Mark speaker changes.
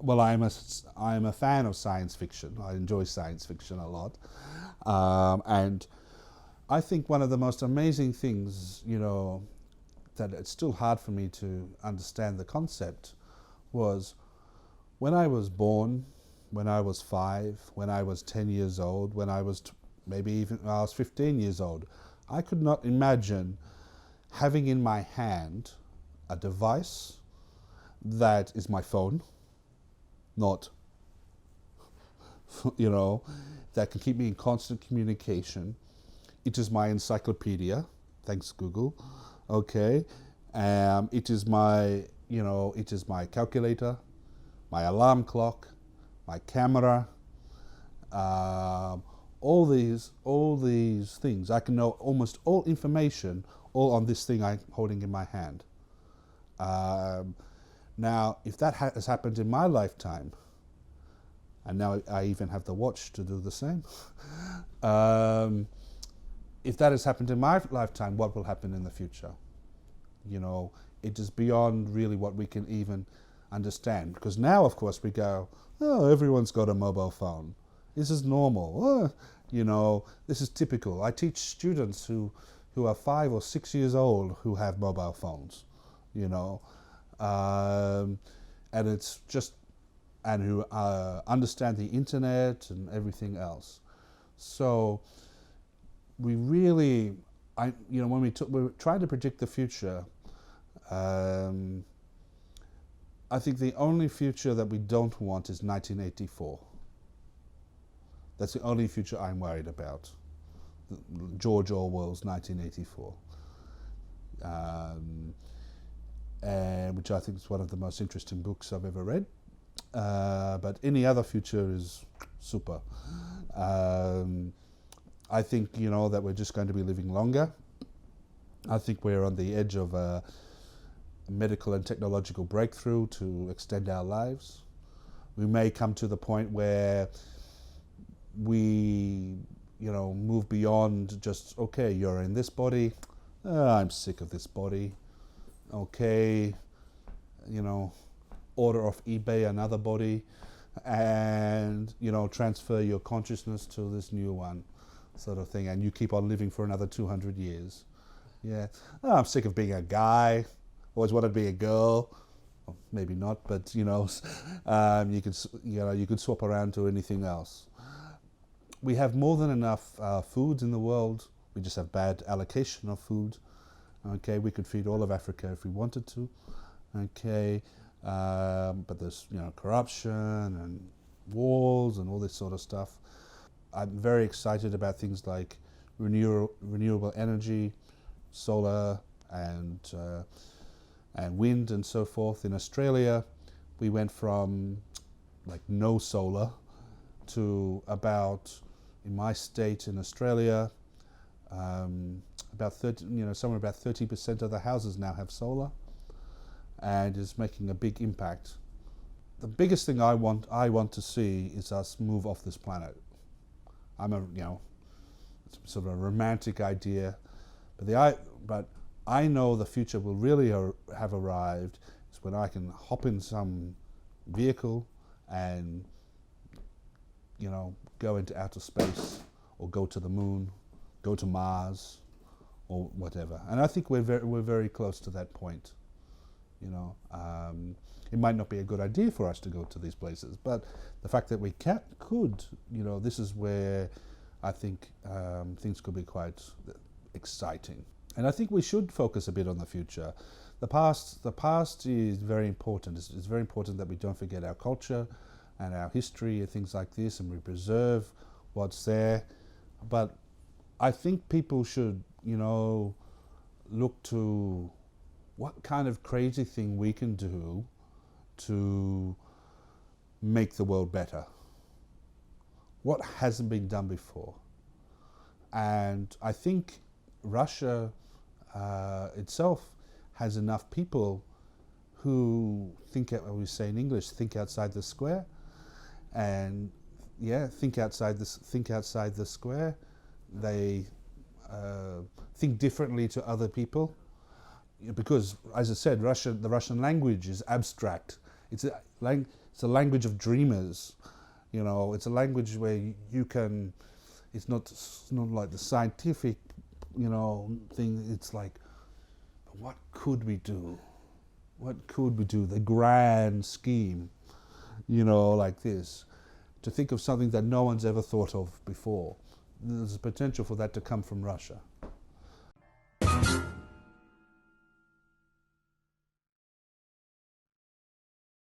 Speaker 1: Well, I'm a fan of science fiction. I enjoy science fiction a lot. And I think one of the most amazing things, that it's still hard for me to understand the concept was when I was born, when I was 5, when I was 10 years old, when I was maybe even when I was 15 years old, I could not imagine having in my hand a device that is my phone, not, that can keep me in constant communication. It is my encyclopedia, thanks Google, okay. It is my, it is my calculator, my alarm clock, my camera, all these things. I can know almost all information all on this thing I'm holding in my hand. Now, if that has happened in my lifetime, and now I even have the watch to do the same, if that has happened in my lifetime, what will happen in the future? It is beyond really what we can even understand. Because now, of course, we go, oh, everyone's got a mobile phone. This is normal. This is typical. I teach students who are 5 or 6 years old who have mobile phones, and it's just, and who understand the internet and everything else. So we really, when we're trying to predict the future, I think the only future that we don't want is 1984. That's the only future I'm worried about. George Orwell's 1984. Which I think is one of the most interesting books I've ever read. But any other future is super. I think, that we're just going to be living longer. I think we're on the edge of a medical and technological breakthrough to extend our lives. We may come to the point where we, move beyond just, okay, you're in this body, I'm sick of this body, okay, order off eBay another body, and, transfer your consciousness to this new one, sort of thing, and you keep on living for another 200 years. Yeah, I'm sick of being a guy, always wanted to be a girl. Well, maybe not, but, you could swap around to anything else. We have more than enough food in the world. We just have bad allocation of food. Okay, we could feed all of Africa if we wanted to. Okay, but there's corruption and wars and all this sort of stuff. I'm very excited about things like renewable energy, solar and wind and so forth. In Australia, we went from like no solar to about, in my state in Australia, about 30, somewhere about 30% of the houses now have solar, and is making a big impact. The biggest thing I want to see is us move off this planet. It's sort of a romantic idea, but I know the future will really have arrived is when I can hop in some vehicle and go into outer space, or go to the moon, go to Mars, or whatever. And I think we're very close to that point. It might not be a good idea for us to go to these places, but the fact that we could, this is where I think things could be quite exciting. And I think we should focus a bit on the future. The past is very important. It's very important that we don't forget our culture and our history and things like this, and we preserve what's there. But I think people should, look to what kind of crazy thing we can do to make the world better. What hasn't been done before? And I think Russia itself has enough people who think, as we say in English, think outside the square, and think outside the square. They think differently to other people. because, as I said, the Russian language is abstract. It's a language of dreamers. You know, it's a language where you can. It's not like the scientific, you know, thing. It's like, what could we do? What could we do? The grand scheme, you know, like this. To think of something that no one's ever thought of before. There's a potential for that to come from Russia.